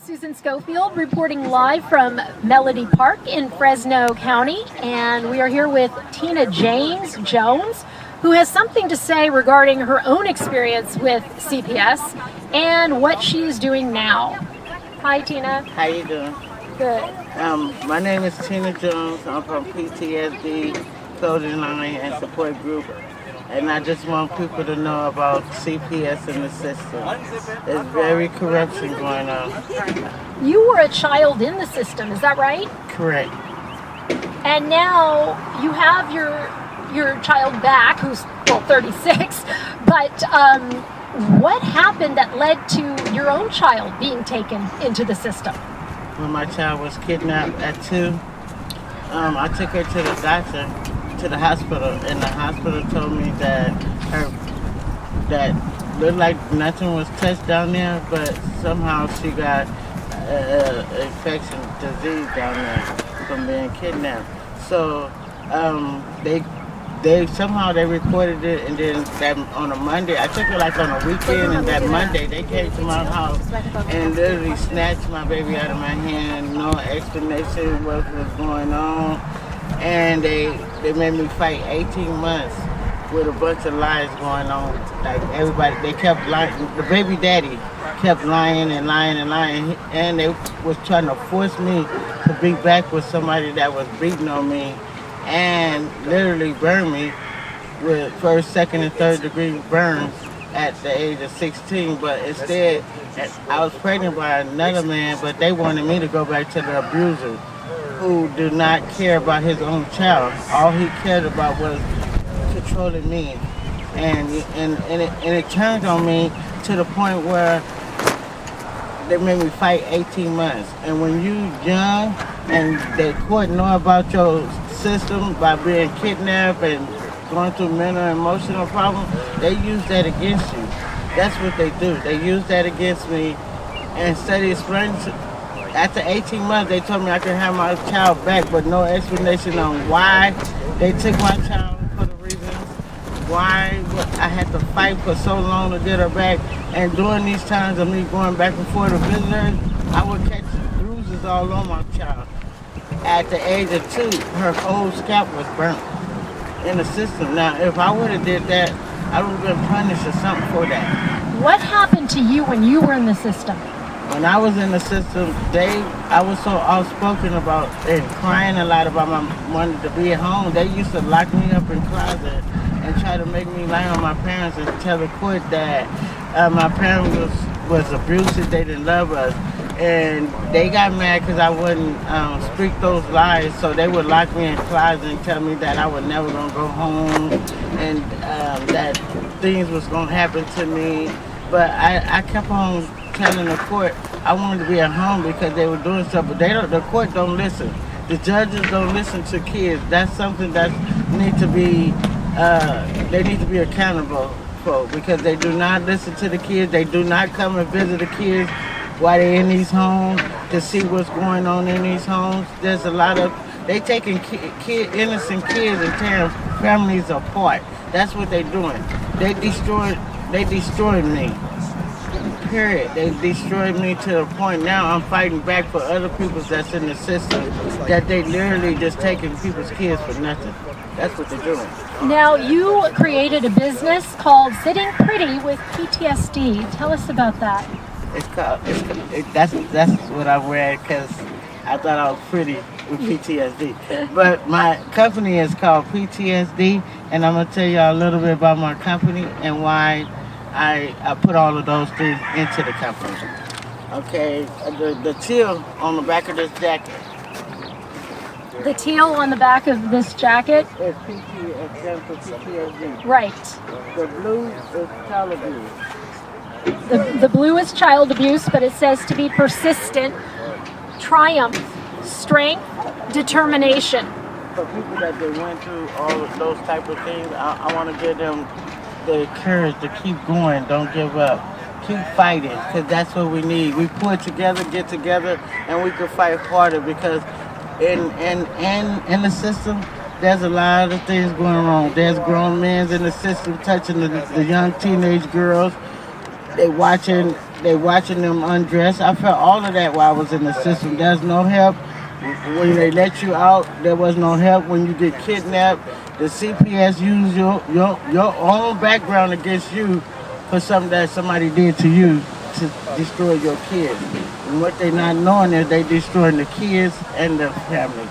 Susan Schofield reporting live from Melody Park in Fresno County, and we are here with Tina James Jones, who has something to say regarding her own experience with CPS and what she's doing now. Hi, Tina. How you doing? Good. My name is Tina Jones. I'm from PTSD Clothing Line and Support Group. And I just want people to know about CPS in the system. There's very corruption going on. You were a child in the system, is that right? Correct. And now you have your child back, who's, 36, but what happened that led to your own child being taken into the system? When my child was kidnapped at 2, I took her to the doctor, to the hospital, and the hospital told me that looked like nothing was touched down there, but somehow she got infection disease down there from being kidnapped. So they somehow they reported it, and then that on a Monday, I took her like on a weekend, and that Monday they came to my house and literally snatched my baby out of my hand, no explanation what was going on. And they made me fight 18 months with a bunch of lies going on. Like everybody, they kept lying. The baby daddy kept lying and lying and lying. And they was trying to force me to be back with somebody that was beating on me and literally burn me with first, second, and third degree burns at the age of 16. But instead, I was pregnant by another man, but they wanted me to go back to the abuser, who did not care about his own child. All he cared about was controlling me. And it turned on me to the point where they made me fight 18 months. And when you young and the court know about your system by being kidnapped and going through mental and emotional problems, they use that against you. That's what they do. They use that against me. And instead of explaining after 18 months, they told me I could have my child back, but no explanation on why they took my child for the reasons, why I had to fight for so long to get her back. And during these times of me going back and forth to visit her, I would catch bruises all on my child. At the age of 2, her whole scalp was burnt in the system. Now, if I would have did that, I would have been punished or something for that. What happened to you when you were in the system? When I was in the system, I was so outspoken about and crying a lot about my wanting to be at home. They used to lock me up in the closet and try to make me lie on my parents and tell the court that my parents was abusive, they didn't love us. And they got mad because I wouldn't speak those lies, so they would lock me in the closet and tell me that I was never going to go home and that things was going to happen to me. But I kept on telling the court I wanted to be at home because they were doing stuff, but the court don't listen. The judges don't listen to kids. That's something that need to be they need to be accountable for, because they do not listen to the kids. They do not come and visit the kids while they're in these homes to see what's going on in these homes. There's a lot of they taking innocent kids and tearing families apart. That's what they're doing. They destroyed me. Period. They destroyed me to the point now I'm fighting back for other people that's in the system, that they literally just taking people's kids for nothing. That's what they're doing. Now, you created a business called Sitting Pretty with PTSD. Tell us about that. That's what I wear because I thought I was pretty with PTSD. But my company is called PTSD, and I'm going to tell you a little bit about my company and why I put all of those things into the company. Okay, the teal on the back of this jacket. The teal on the back of this jacket? It's PTSD. Right. The blue is child abuse. The blue is child abuse, but it says to be persistent, triumph, strength, determination. For people that they went through all of those type of things, I want to give them the courage to keep going, don't give up. Keep fighting, because that's what we need. We pull together, get together, and we can fight harder, because in the system, there's a lot of things going wrong. There's grown men in the system touching the young teenage girls. They watching They watching them undress. I felt all of that while I was in the system. There's no help. When they let you out, there was no help. When you get kidnapped, the CPS use your own background against you for something that somebody did to you to destroy your kids. And what they not knowing is they destroying the kids and the family.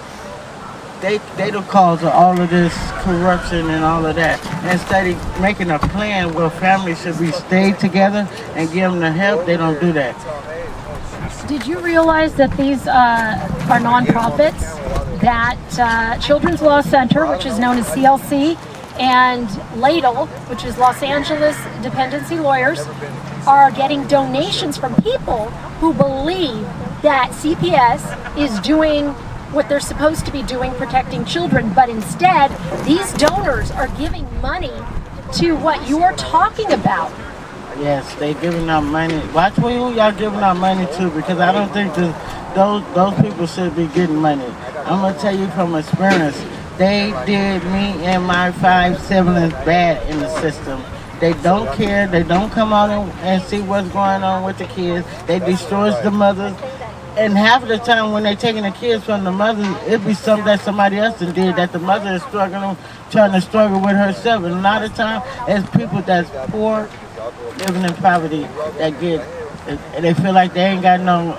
They the cause of all of this corruption and all of that. Instead of making a plan where families should be stayed together and give them the help, they don't do that. Did you realize that these are nonprofits, that Children's Law Center, which is known as CLC, and Ladle, which is Los Angeles Dependency Lawyers, are getting donations from people who believe that CPS is doing what they're supposed to be doing, protecting children, but instead these donors are giving money to what you're talking about. Yes, they giving out money. Watch who y'all giving out money to, because I don't think those people should be getting money. I'm gonna tell you from experience, they did me and my 5 siblings bad in the system. They don't care. They don't come out and see what's going on with the kids. They destroys the mothers. And half of the time when they taking the kids from the mother, it be something that somebody else did that the mother is struggling, trying to struggle with herself. And a lot of time, it's people that's poor, living in poverty, that get, and they feel like they ain't got no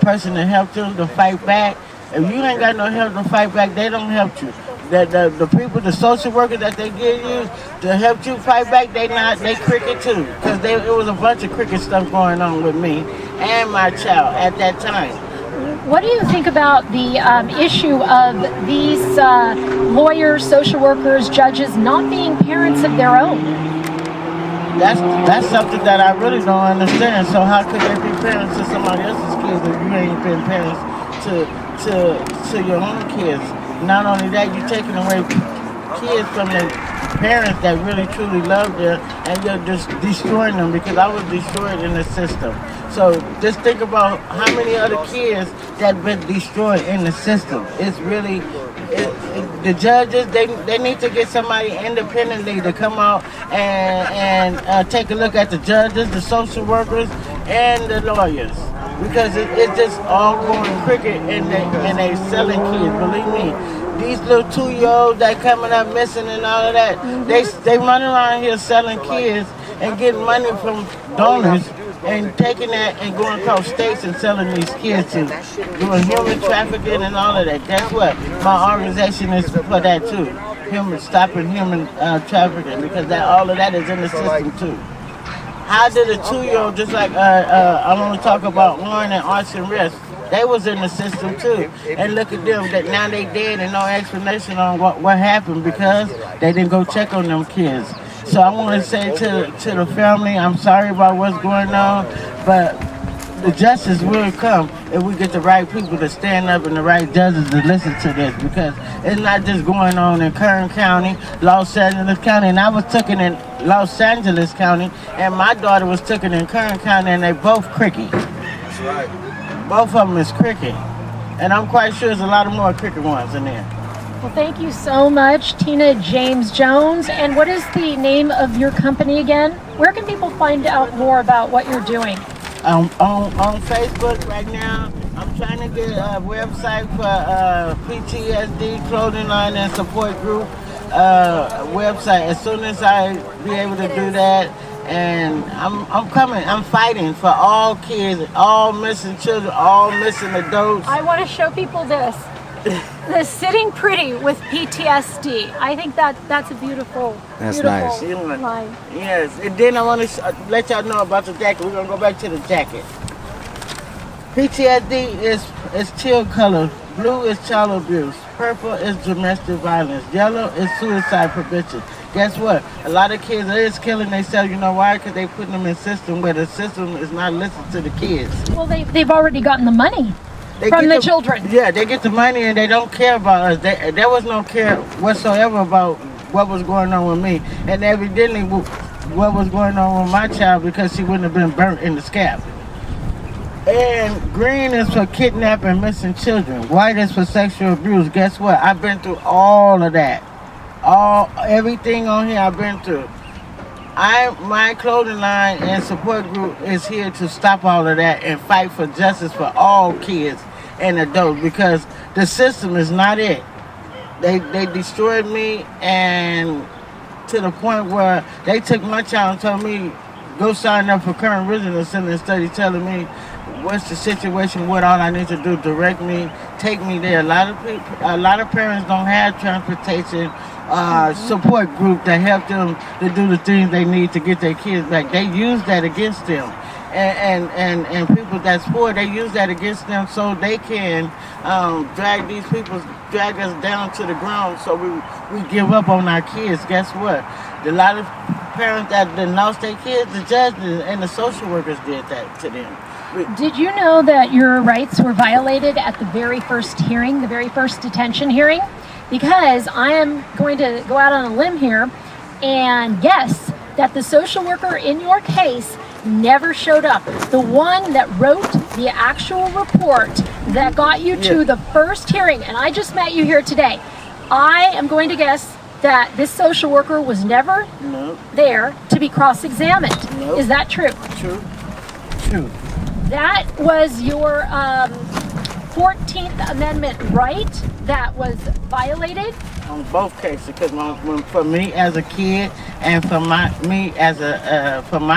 person to help them to fight back. If you ain't got no help to fight back, they don't help you. The people, the social workers that they give you to help you fight back, they cricket too. Because it was a bunch of cricket stuff going on with me and my child at that time. What do you think about the issue of these lawyers, social workers, judges not being parents of their own? That's something that I really don't understand. So how could they be parents to somebody else's kids if you ain't been parents to your own kids? Not only that, you're taking away kids from their parents that really truly love them, and you're just destroying them, because I was destroyed in the system. So just think about how many other kids that been destroyed in the system. It's really, the judges, they need to get somebody independently to come out and take a look at the judges, the social workers, and the lawyers. Because it's just all going cricket, and they selling kids. Believe me, these little 2-year-olds that coming up missing and all of that, they run around here selling kids and getting money from donors and taking that and going across states and selling these kids to doing human trafficking and all of that. Guess what? My organization is for that too. Stopping human trafficking, because all of that is in the system too. How did a 2-year-old, just like I want to talk about Warren and Arts and Rest, they was in the system too. And look at them, that now they dead and no explanation on what happened, because they didn't go check on them kids. So I want to say to the family, I'm sorry about what's going on, but the justice will come if we get the right people to stand up and the right judges to listen to this, because it's not just going on in Kern County, Los Angeles County, and I was taken in Los Angeles County, and my daughter was taken in Kern County, and they both cricket. That's right. Both of them is cricket, and I'm quite sure there's a lot of more cricket ones in there. Well, thank you so much, Tina James Jones. And what is the name of your company again? Where can people find out more about what you're doing? On Facebook right now, I'm trying to get a website for PTSD clothing line and support group website. As soon as I be able to do that, and I'm fighting for all kids, all missing children, all missing adults. I want to show people this. The Sitting Pretty with PTSD. I think that's a beautiful, That's beautiful nice. line. Yes, and then I want to let y'all know about the jacket. We're going to go back to the jacket. PTSD is teal color. Blue is child abuse. Purple is domestic violence. Yellow is suicide prevention. Guess what? A lot of kids is killing themselves. You know why? Because they putting them in system where the system is not listening to the kids. Well, they've already gotten the money from the children. Yeah, they get the money and they don't care about us. There was no care whatsoever about what was going on with me. And evidently what was going on with my child, because she wouldn't have been burnt in the scalp. And green is for kidnapping missing children. White is for sexual abuse. Guess what? I've been through all of that. Everything on here I've been through. My clothing line and support group is here to stop all of that and fight for justice for all kids and adults, because the system is not it. They destroyed me, and to the point where they took my child and told me, go sign up for current residence in the study, telling me what's the situation, what all I need to do, direct me, take me there. A lot of parents don't have transportation support group that help them to do the things they need to get their kids back. They use that against them. And people that's poor, they use that against them so they can drag us down to the ground, so we give up on our kids. Guess what? A lot of parents that lost their kids, the judge and the social workers did that to them. Did you know that your rights were violated at the very first hearing, the very first detention hearing? Because I am going to go out on a limb here and guess that the social worker in your case never showed up. The one that wrote the actual report that got you to the first hearing, and I just met you here today. I am going to guess that this social worker was never there to be cross-examined. Is that true? True. That was your 14th Amendment right that was violated? On both cases, because for me as a kid and for my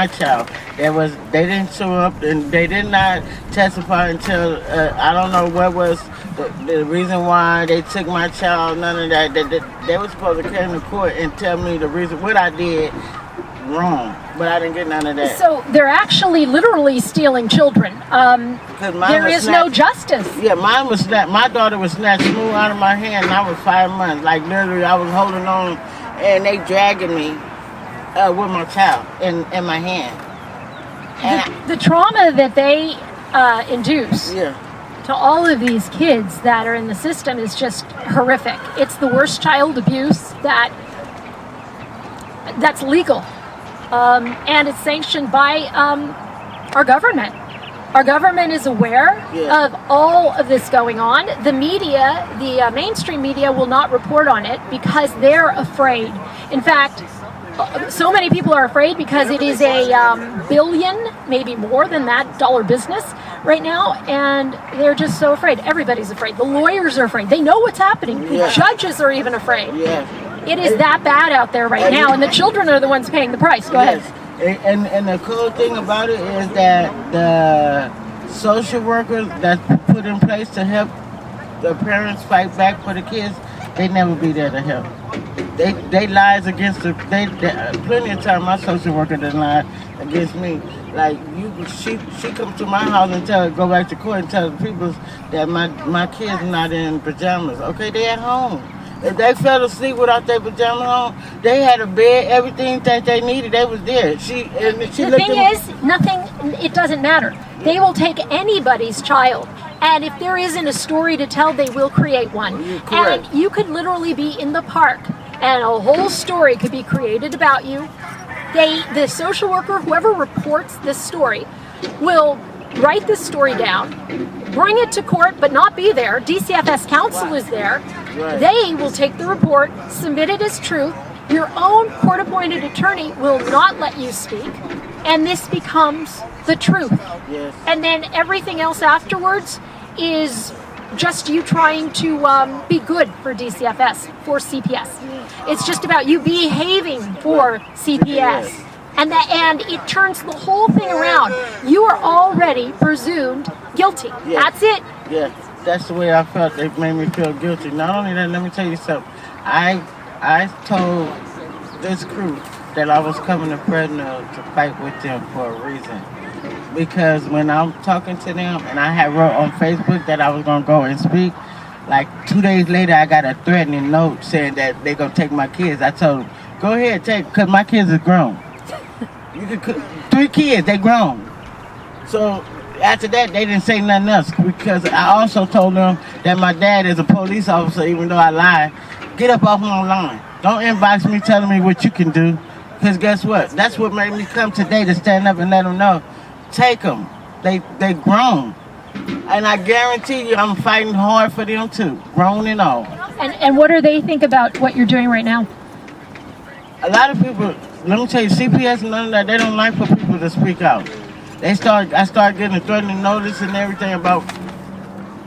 child, they didn't show up and they did not testify until I don't know what was the reason why they took my child. None of that. They were supposed to come to court and tell me the reason what I did wrong, but I didn't get none of that. So they're actually literally stealing children. There is no justice. Yeah, mine was snatched. My daughter was snatched smooth out of my hand, and I was 5 months. Like literally, I was holding on, and they dragging me with my child in my hand. And the trauma that they induce to all of these kids that are in the system is just horrific. It's the worst child abuse that's legal. And it's sanctioned by our government. Our government is aware of all of this going on. The media, the mainstream media, will not report on it because they're afraid. In fact, so many people are afraid because it is a billion, maybe more than that, dollar business right now, and they're just so afraid. Everybody's afraid. The lawyers are afraid. They know what's happening. The judges are even afraid. It is that bad out there right now, and the children are the ones paying the price. Go ahead. And the cool thing about it is that the social workers that's put in place to help the parents fight back for the kids, they never be there to help. They lies against plenty of time my social worker done lied against me. Like she comes to my house and go back to court and tell the people that my kids not in pajamas. Okay, they at home. If they fell asleep without their pajamas on, they had a bed, everything that they needed, they was there. The thing is, it doesn't matter. They will take anybody's child. And if there isn't a story to tell, they will create one. And you could literally be in the park and a whole story could be created about you. The social worker, whoever reports this story, will write this story down, bring it to court, but not be there. DCFS counsel is there. They will take the report, submit it as truth. Your own court-appointed attorney will not let you speak, and this becomes the truth. And then everything else afterwards is just you trying to be good for DCFS, for CPS. It's just about you behaving for CPS. And it turns the whole thing around. You are already presumed guilty. That's it. Yeah, that's the way I felt. They made me feel guilty. Not only that, let me tell you something. I told this crew that I was coming to Fresno to fight with them for a reason. Because when I'm talking to them, and I had wrote on Facebook that I was going to go and speak, like 2 days later, I got a threatening note saying that they're going to take my kids. I told them, go ahead, because my kids are grown. You could 3 kids, they grown. So after that, they didn't say nothing else, because I also told them that my dad is a police officer, even though I lied. Get up off my line. Don't inbox me telling me what you can do, because guess what? That's what made me come today, to stand up and let them know. Take them. They grown. And I guarantee you I'm fighting hard for them too, grown and all. And what do they think about what you're doing right now? A lot of people, let me tell you, CPS and none of that, they don't like for people to speak out. I start getting a threatening notice and everything about.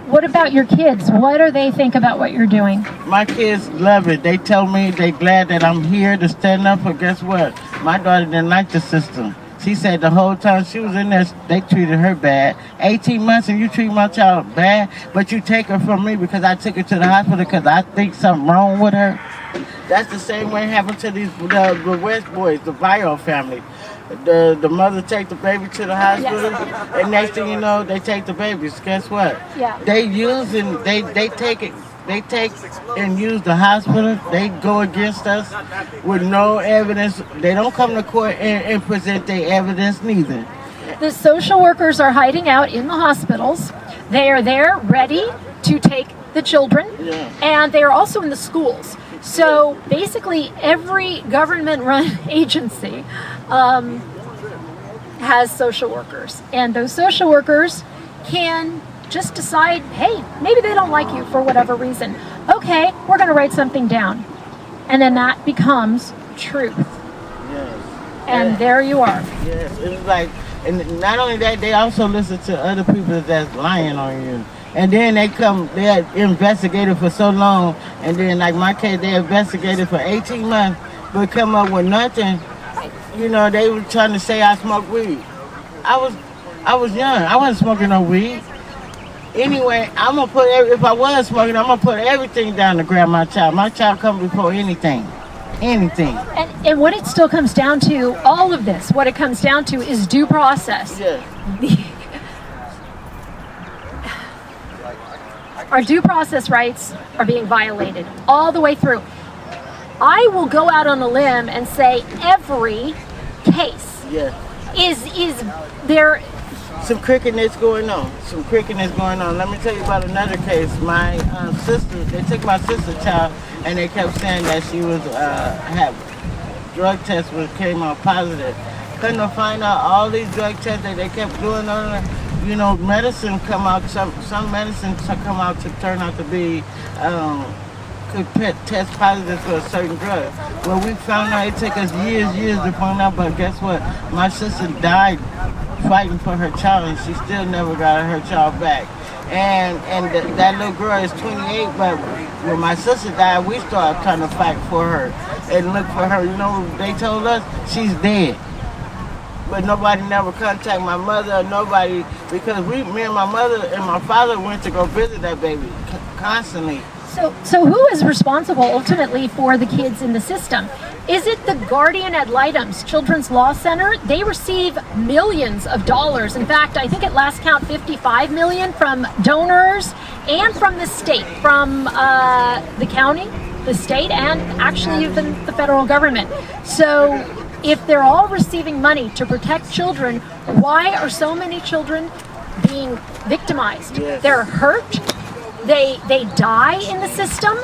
What about your kids? What do they think about what you're doing? My kids love it. They tell me they glad that I'm here to stand up, but guess what? My daughter didn't like the system. She said the whole time she was in there, they treated her bad. 18 months and you treat my child bad, but you take her from me because I took her to the hospital because I think something wrong with her. That's the same way it happened to the West boys, the Viral family. The mother take the baby to the hospital, yes. And next thing you know, they take the babies. Guess what? Yeah. They use and they take it. They take and use the hospital. They go against us with no evidence. They don't come to court and present their evidence neither. The social workers are hiding out in the hospitals. They are there ready to take the children, yeah. And they are also in the schools. So basically every government-run agency has social workers. And those social workers can just decide, hey, maybe they don't like you for whatever reason. Okay, we're going to write something down. And then that becomes truth. Yes. And there you are. Yes, it's like, and not only that, they also listen to other people that's lying on you. And then they're investigated for so long, and then like my case, they investigated for 18 months, but come up with nothing. You know, they were trying to say I smoked weed. I was young. I wasn't smoking no weed. Anyway, if I was smoking, I'm gonna put everything down to grab my child. My child comes before anything. Anything. And what it still comes down to, all of this, what it comes down to is due process. Yeah. Our due process rights are being violated all the way through. I will go out on a limb and say every case is there. Some crookedness going on. Let me tell you about another case. My sister, they took my sister's child and they kept saying that she was had drug tests came out positive. Couldn't find out all these drug tests that they kept doing on her. You know, medicine come out. Some medicine come out to turn out to be could test positive for a certain drug. Well, we found out it took us years to find out. But guess what? My sister died fighting for her child, and she still never got her child back. And that little girl is 28. But when my sister died, we started trying to fight for her and look for her. You know, they told us she's dead. But nobody never contacted my mother, nobody, because me and my mother and my father went to go visit that baby constantly. So who is responsible ultimately for the kids in the system? Is it the guardian ad litem's Children's Law Center? They receive millions of dollars. In fact, I think at last count 55 million from donors and from the state, from the county, the state, and actually even the federal government. So if they're all receiving money to protect children, why are so many children being victimized? Yes. They're hurt. They die in the system.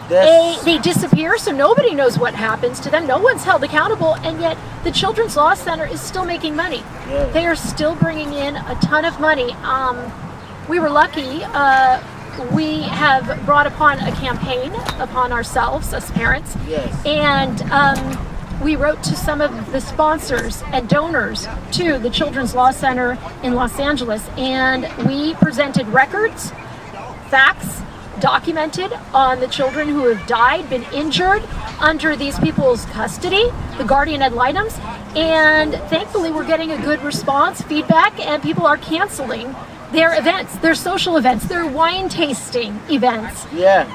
They disappear, so nobody knows what happens to them. No one's held accountable, and yet the Children's Law Center is still making money. Yes. They are still bringing in a ton of money. We were lucky. We have brought upon a campaign upon ourselves as parents. Yes. And we wrote to some of the sponsors and donors to the Children's Law Center in Los Angeles, and we presented records, facts, documented on the children who have died, been injured under these people's custody, the guardian ad litem's, and thankfully we're getting a good response, feedback, and people are canceling their events, their social events, their wine tasting events. Yeah,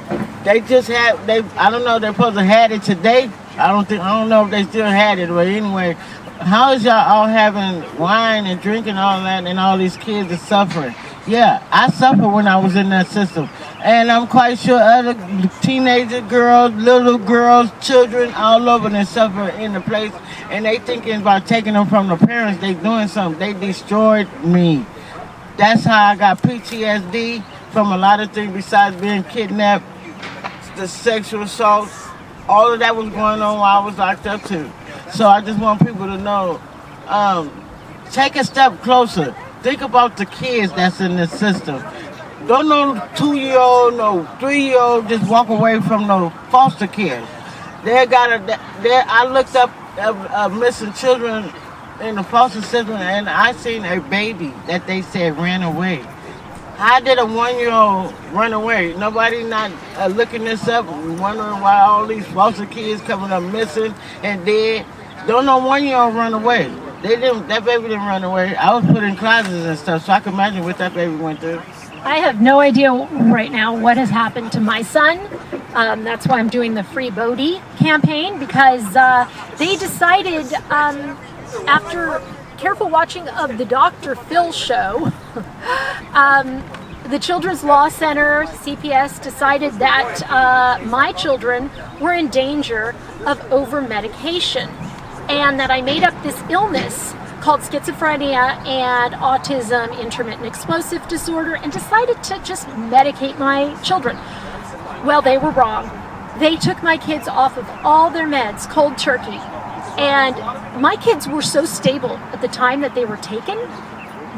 they just had, I don't know, they're supposed to have it today. I don't know if they still had it, but anyway, how is y'all all having wine and drinking all that and all these kids are suffering? Yeah, I suffered when I was in that system. And I'm quite sure other teenager girls, little girls, children all over them suffer in the place. And they thinking about taking them from the parents. They doing something. They destroyed me. That's how I got PTSD from a lot of things besides being kidnapped, the sexual assault. All of that was going on while I was locked up too. So I just want people to know, take a step closer. Think about the kids that's in this system. Don't no 2-year-old, no 3-year-old just walk away from no foster care. They got a. I looked up missing children in the foster system, and I seen a baby that they said ran away. How did a 1-year-old run away? Nobody not looking this up, wondering why all these foster kids coming up missing and dead. Don't no 1-year-old run away. They didn't. That baby didn't run away. I was put in closets and stuff, so I can imagine what that baby went through. I have no idea right now what has happened to my son. That's why I'm doing the Free Bodie campaign, because they decided after careful watching of the Dr. Phil show, the Children's Law Center, CPS, decided that my children were in danger of over-medication, and that I made up this illness called schizophrenia and autism intermittent explosive disorder, and decided to just medicate my children. Well, they were wrong. They took my kids off of all their meds, cold turkey. And my kids were so stable at the time that they were taken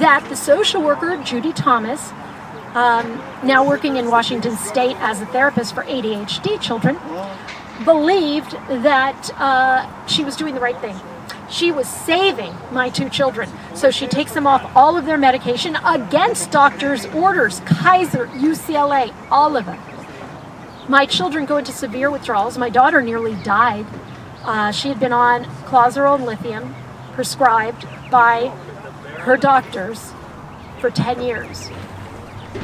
that the social worker, Judy Thomas, now working in Washington State as a therapist for ADHD children, believed that she was doing the right thing. She was saving my 2 children. So she takes them off all of their medication against doctors' orders, Kaiser, UCLA, all of them. My children go into severe withdrawals. My daughter nearly died. She had been on Clozaril and lithium prescribed by her doctors for 10 years.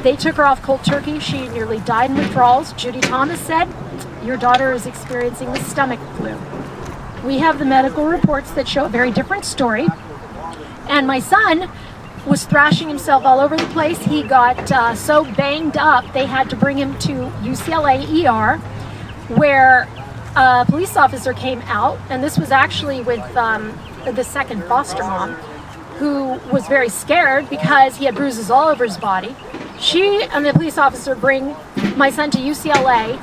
They took her off cold turkey. She nearly died in withdrawals. Judy Thomas said, "Your daughter is experiencing the stomach flu." We have the medical reports that show a very different story. And my son was thrashing himself all over the place. He got so banged up, they had to bring him to UCLA ER, where a police officer came out, and this was actually with the second foster mom, who was very scared because he had bruises all over his body. She and the police officer bring my son to UCLA,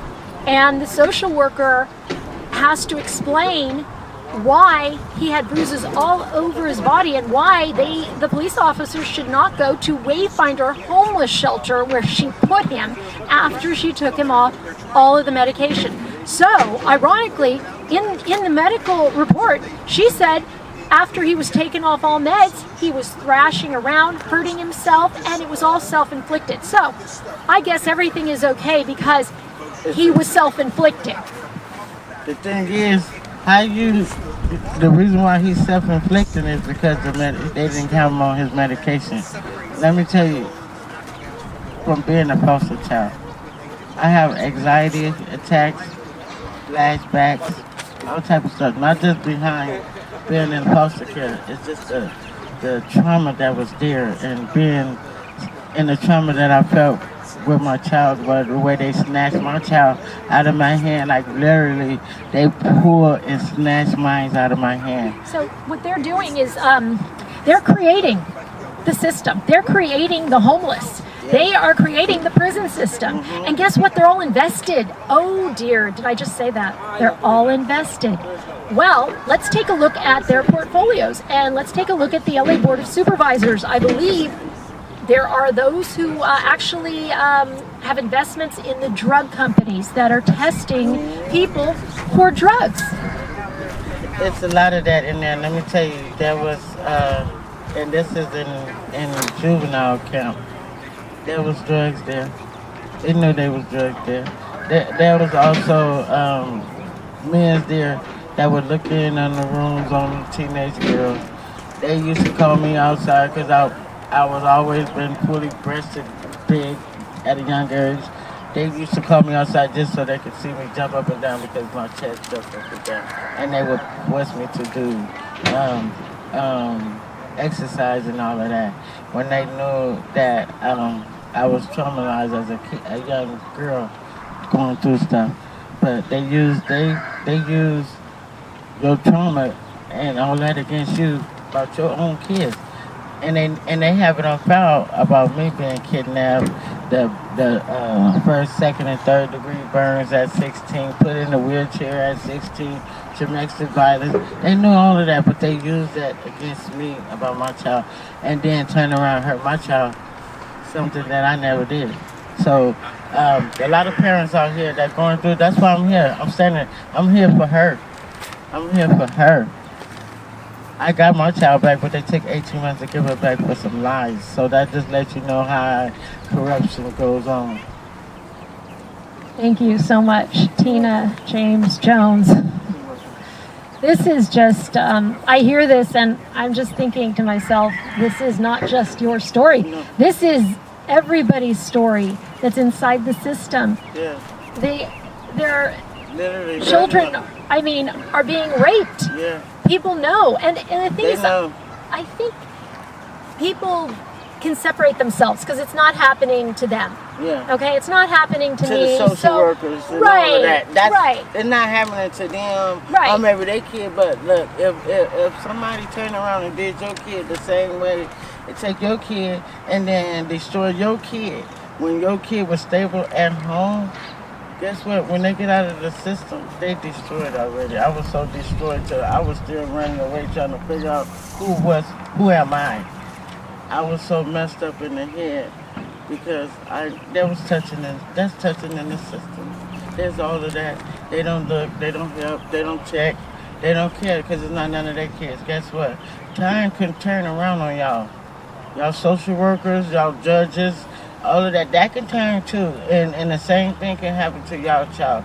and the social worker has to explain why he had bruises all over his body and why the police officers should not go to Wayfinder homeless shelter where she put him after she took him off all of the medication. So, ironically, in the medical report, she said after he was taken off all meds, he was thrashing around, hurting himself, and it was all self-inflicted. So, I guess everything is okay because he was self-inflicted. The thing is, the reason why he's self-inflicting is because they didn't have him on his medication. Let me tell you, from being a foster child, I have anxiety attacks, flashbacks, all type of stuff. Not just behind being in foster care. It's just the trauma that was there, and being in the trauma that I felt with my child, was the way they snatched my child out of my hand. Like literally, they pull and snatch mine out of my hand. So what they're doing is they're creating the system. They're creating the homeless. They are creating the prison system. And guess what? They're all invested. Oh dear, did I just say that? They're all invested. Well, let's take a look at their portfolios, and let's take a look at the LA Board of Supervisors. I believe there are those who actually have investments in the drug companies that are testing people for drugs. It's a lot of that in there. Let me tell you, there was, and this is in juvenile camp, there was drugs there. They knew there was drugs there. There was also men there that would look in on the rooms on teenage girls. They used to call me outside because I was always been fully breasted big at a young age. They used to call me outside just so they could see me jump up and down because my chest jumped up and down. And they would force me to do exercise and all of that. When they knew that I was traumatized as a young girl going through stuff. But they use your trauma and all that against you about your own kids. And they have it on file about me being kidnapped, the first, second, and third degree burns at 16, put in a wheelchair at 16, domestic violence. They knew all of that, but they used that against me about my child, and then turn around and hurt my child, something that I never did. So a lot of parents out here that going through. That's why I'm here. I'm here for her. I'm here for her. I got my child back, but they took 18 months to give her back for some lies. So that just lets you know how corruption goes on. Thank you so much, Tina James Jones. This is just, I hear this and I'm just thinking to myself, this is not just your story. This is everybody's story that's inside the system. Yeah. Their Literally. children, I mean, are being raped. Yeah. People know. And the thing They is, know. I think people can separate themselves because it's not happening to them. Yeah. Okay, it's not happening to To me. the social workers and right, all of that. That's, right. It's not happening to them Right. or maybe they kid, but look, if somebody turned around and did your kid the same way, they take your kid and then destroy your kid when your kid was stable at home, guess what? When they get out of the system, they destroyed already. I was so destroyed till I was still running away trying to figure out who am I? I was so messed up in the head because that's touching in the system. There's all of that. They don't look, they don't help, they don't check, they don't care because it's not none of their kids. Guess what? Time can turn around on y'all. Y'all social workers, y'all judges, all of that can turn too. And the same thing can happen to y'all child.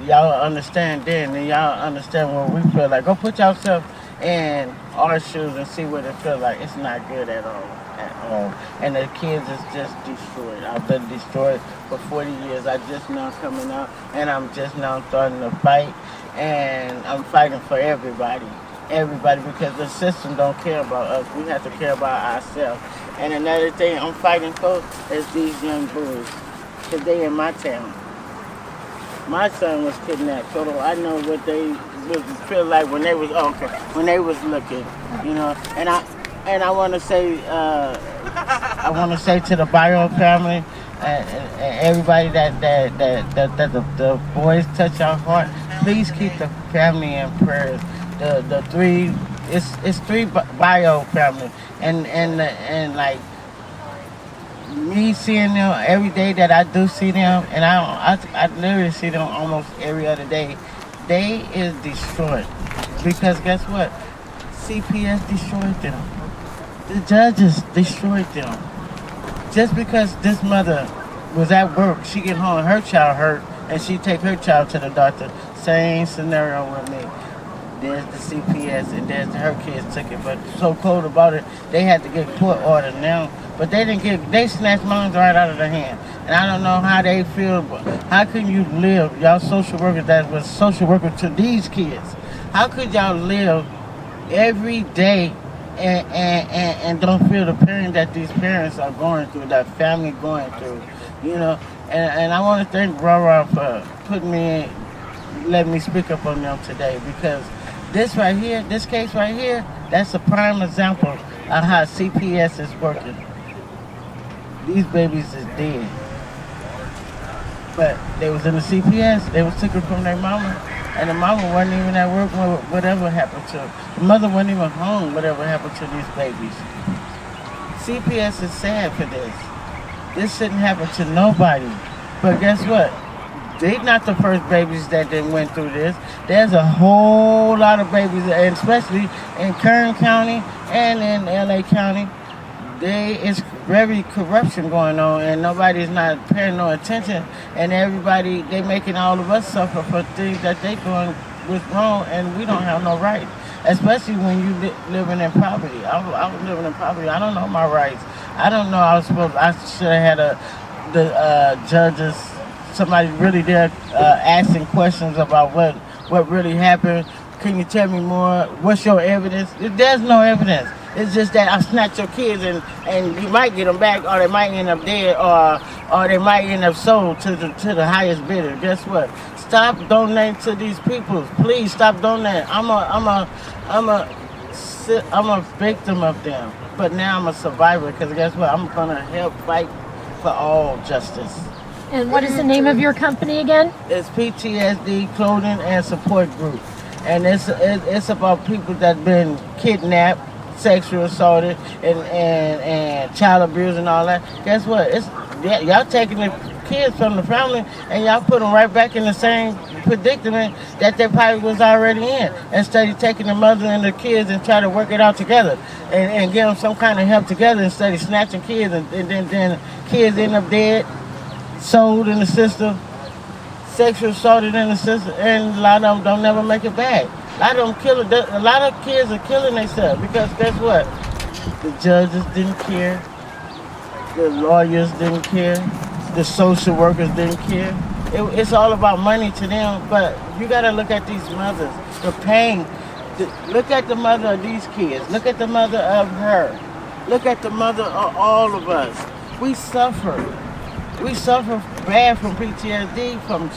Y'all understand then and y'all understand what we feel like. Go put yourself in our shoes and see what it feels like. It's not good at all. And the kids is just destroyed. I've been destroyed for 40 years. I just now coming out and I'm just now starting to fight and I'm fighting for everybody. Everybody because the system don't care about us. We have to care about ourselves. And another thing I'm fighting for is these young boys because they in my town. My son was kidnapped, so I know what they would feel like when they was when they was looking, you know. And I want to say, to the Bio family and everybody that the boys touch our heart. Please keep the family in prayers. The three, it's three Bio family, and like. Me seeing them every day that I do see them, and I literally see them almost every other day. They is destroyed because guess what? CPS destroyed them. The judges destroyed them. Just because this mother was at work, she get home, her child hurt, and she take her child to the doctor. Same scenario with me. There's the CPS and there's her kids took it, but so cold about it, they had to get court order now. But they snatched mine right out of their hand. And I don't know how they feel, but how can you live, y'all social workers that was social worker to these kids, how could y'all live every day and don't feel the pain that these parents are going through, that family going through, you know? And I want to thank Rara for putting me in, letting me speak up on them today because this right here, this case right here, that's a prime example of how CPS is working. These babies is dead. But they was in the CPS, they was taken from their mama, and the mama wasn't even at work when whatever happened to her. The mother wasn't even home, whatever happened to these babies. CPS is sad for this. This shouldn't happen to nobody. But guess what? They're not the first babies that then went through this. There's a whole lot of babies, and especially in Kern County and in LA County. There is very corruption going on and nobody's not paying no attention and everybody, they making all of us suffer for things that they doing was wrong and we don't have no right. Especially when you living in poverty. I was living in poverty. I don't know my rights. I don't know I should have had the judges, somebody really there asking questions about what really happened. Can you tell me more? What's your evidence? There's no evidence. It's just that I snatch your kids and you might get them back or they might end up dead or they might end up sold to the highest bidder. Guess what? Stop donating to these people. Please stop donating. I'm a victim of them. But now I'm a survivor because guess what? I'm going to help fight for all justice. And what is the name of your company again? It's PTSD Clothing and Support Group. And it's about people that been kidnapped, sexual assaulted and child abuse and all that. Guess what? Y'all taking the kids from the family and y'all put them right back in the same predicament that they probably was already in, instead of taking the mother and the kids and try to work it out together and give them some kind of help together, instead of snatching kids and then kids end up dead, sold in the system, sexual assaulted in the system, and a lot of them don't never make it back. A lot of kids are killing themselves because guess what? The judges didn't care, the lawyers didn't care, the social workers didn't care. It's all about money to them, but you gotta look at these mothers, the pain. Look at the mother of these kids. Look at the mother of her. Look at the mother of all of us. We suffer. We suffer bad from PTSD, from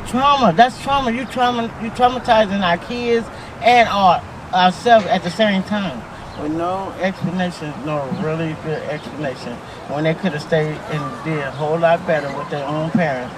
trauma. That's trauma. You traumatizing our kids and ourselves at the same time. With no explanation, no really good explanation. When they could have stayed and did a whole lot better with their own parents.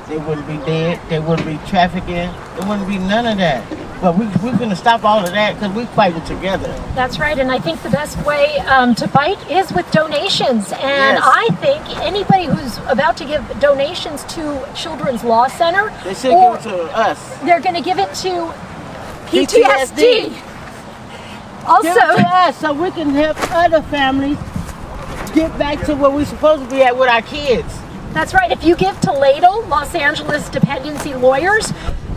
They wouldn't be dead, they wouldn't be trafficking, there wouldn't be none of that. But we're going to stop all of that because we're fighting together. That's right, and I think the best way to fight is with donations. And yes. I think anybody who's about to give donations to Children's Law Center, they should give it to us. They're going to give it to PTSD. Also, give it to us so we can help other families get back to where we're supposed to be at with our kids. That's right. If you give to LADL, Los Angeles Dependency Lawyers,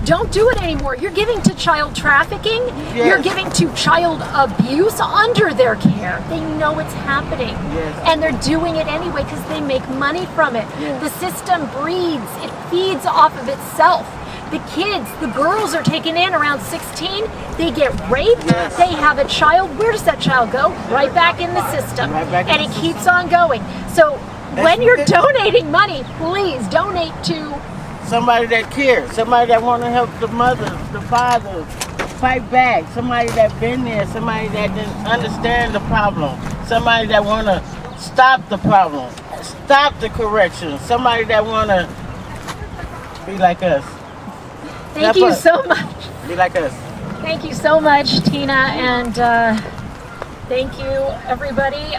don't do it anymore. You're giving to child trafficking. Yes. You're giving to child abuse under their care. They know it's happening. Yes. And they're doing it anyway because they make money from it. Yes. The system breeds. It feeds off of itself. The kids, the girls are taken in around 16. They get raped. Yes. They have a child. Where does that child go? Right back in the system. Right back and in it the keeps on going. So when you're donating money, please donate to somebody that cares, somebody that want to help the mothers, the fathers, fight back, somebody that been there, somebody that didn't understand the problem, somebody that want to stop the problem, stop the correction, somebody that want to be like us. Thank you so much. Be like us. Thank you so much, Tina, and thank you, everybody.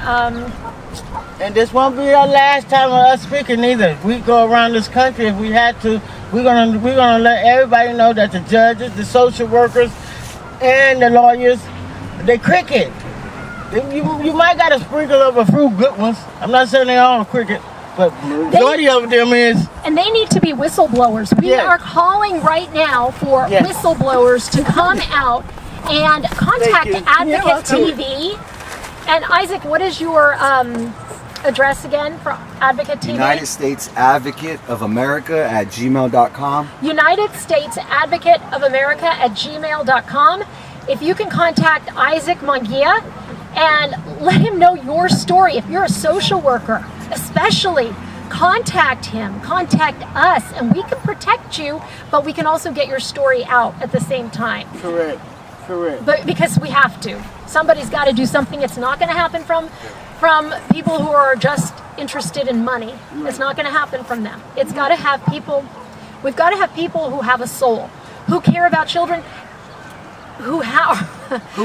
And this won't be our last time of us speaking either. We go around this country if we had to. We're gonna let everybody know that the judges, the social workers, and the lawyers, they cricket. You might got a sprinkle of a few good ones. I'm not saying they all cricket, but majority of them is. And they need to be whistleblowers. We are calling right now for whistleblowers to come out and contact Advocate TV. And Isaac, what is your address again for Advocate TV? United States Advocate of America at gmail.com. United States Advocate of America at gmail.com. If you can contact Isaac Mangia and let him know your story. If you're a social worker, especially, contact him, contact us, and we can protect you, but we can also get your story out at the same time. Correct. But because we have to. Somebody's got to do something. It's not going to happen from people who are just interested in money. It's not going to happen from them. It's got to have people. We've got to have people who have a soul, who care about children, who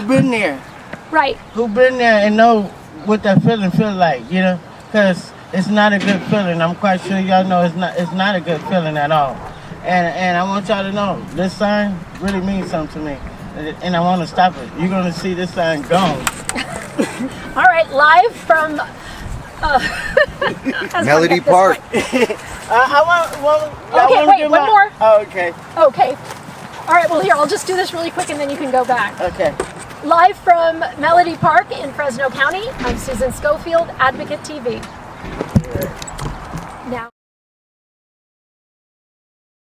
been there. Right. Who been there and know what that feeling feel like, you know? Because it's not a good feeling. I'm quite sure y'all know it's not a good feeling at all. And I want y'all to know this sign really means something to me. And I want to stop it. You're going to see this sign gone. All right, live from Melody Park. I want okay, wait, one more. Oh, okay. Okay. All right, well, here, I'll just do this really quick and then you can go back. Okay. Live from Melody Park in Fresno County, I'm Susan Schofield, Advocate TV.